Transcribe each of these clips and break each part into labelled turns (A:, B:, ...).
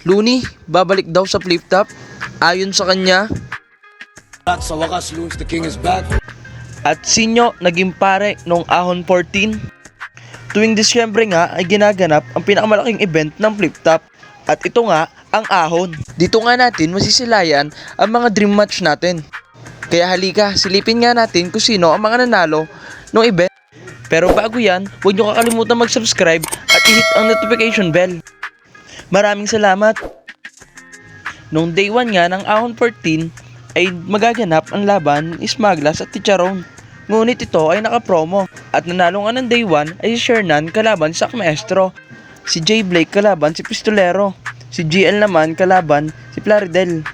A: Looney, babalik daw sa flip top. Ayon sa kanya,
B: At sa wakas, Loons, the king is back.
A: at Sinyo naging pare noong Ahon 14. Tuwing Disyembre nga ay ginaganap ang pinakamalaking event ng flip top. At ito nga ang Ahon. Dito nga natin masisilayan ang mga dream match natin. Kaya halika, silipin nga natin kung sino ang mga nanalo ng event. Pero bago yan, huwag nyo kakalimutan mag-subscribe at i-hit ang notification bell. Maraming salamat! Noong day 1 nga ng Ahon 14 ay magaganap ang laban ni Smaglas at Ticharon. Ngunit ito ay nakapromo at nanalo nga ng day 1 ay si Shernan kalaban si Maestro, si Jay Blake kalaban si Pistolero, si GL naman kalaban si Plaridel,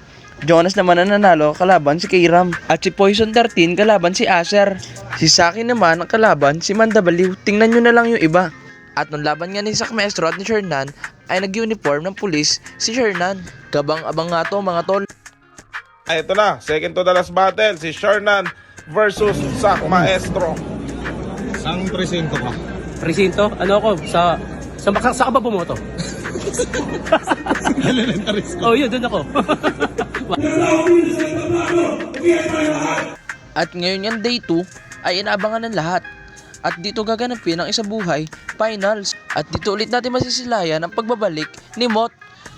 A: Jonas naman ang nanalo kalaban si Kairam, at si Poison 13 kalaban si Acer, si Saki naman ang kalaban si Mandabaliw. Tingnan nyo na lang yung iba. At nung laban nga ni Maestro at ni Shernan ay nag-uniform ng pulis si Shernan. Kabang-abang nga to mga tol.
C: Ay, ito na, second to the last battle, si Shernan versus Maestro.
D: Ang presinto ka?
E: Presinto? Ano ako? Sa ka ba bumoto?
D: Elementarist ko.
E: Oh, yun, doon ako.
A: At ngayon yung day 2 ay inaabangan ng lahat. At dito gaganapin ang isa buhay finals. At dito ulit natin masisilayan ang pagbabalik ni Mot.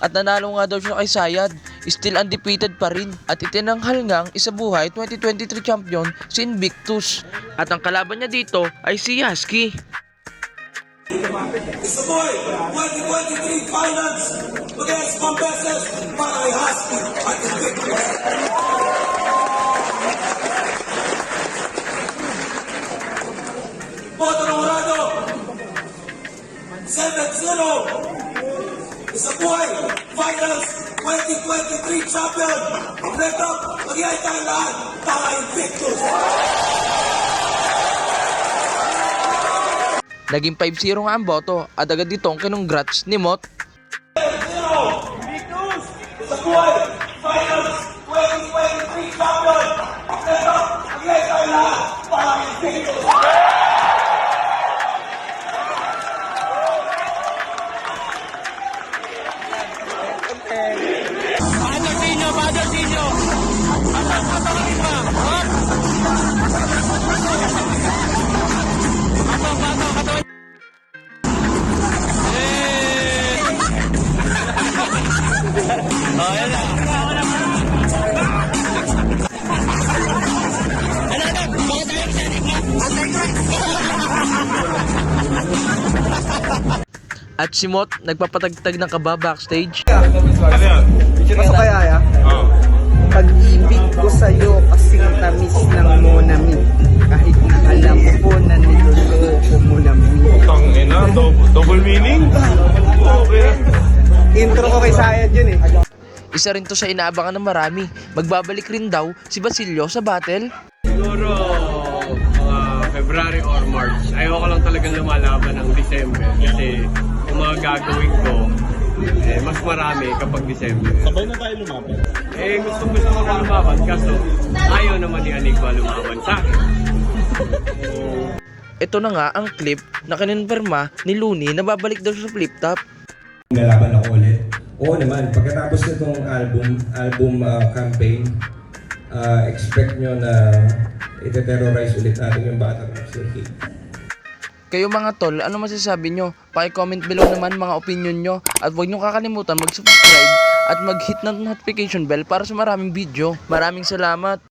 A: At nanalo nga daw siya kay Sayad. Still undefeated pa rin. At itinanghal nga ang isa buhay 2023 champion si Invictus. At ang kalaban niya dito ay si Yasky.
F: It's the boy, 2023 finals against Pambeses para kay Husky at Invictus. Boto ng Urado, 7-0. It's the boy, finals 2023 champion. Red up, mag-iay tayong lahat para Invictus.
A: Naging 5-0 nga ang boto at agad ditong kinongrats ni Mot.
F: Invictus, it's the boy, finals 2023 champion. Red up, mag-iay tayong lahat para Invictus.
A: At si Mot nagpapatagtag ng kaba backstage.
G: Basta kaya ya?
C: Oh.
G: Pag-ibig ko sa'yo kasing tamis ng monami. Kahit na alam ko na niloloko mo na mi.
C: Tangina, double meaning? Okay.
G: Intro ko kay Sayad yun eh.
A: Isa rin to sa inaabangan ng marami. Magbabalik rin daw si Basilio sa battle.
E: Siguro, February or March. Ayoko lang talagang lumalaban ng December. Kasi yung mga gagawin ko, mas marami kapag December.
D: Sabay na tayo lumapit.
E: Gusto ko na lumaban. Kaso, ayaw naman ni Anigba lumaban sa akin.
A: Ito na nga ang clip na kininperma ni Looney na babalik daw sa flip top.
H: Lalaban ako ulit. Oo naman, pagkatapos nitong album campaign, expect nyo na ite-terrorize ulit natin yung Batang City.
A: Kayo mga tol, ano masasabi nyo? Paki-comment below naman mga opinion nyo. At huwag nyo kakalimutan mag-subscribe at mag-hit ng notification bell para sa maraming video. Maraming salamat!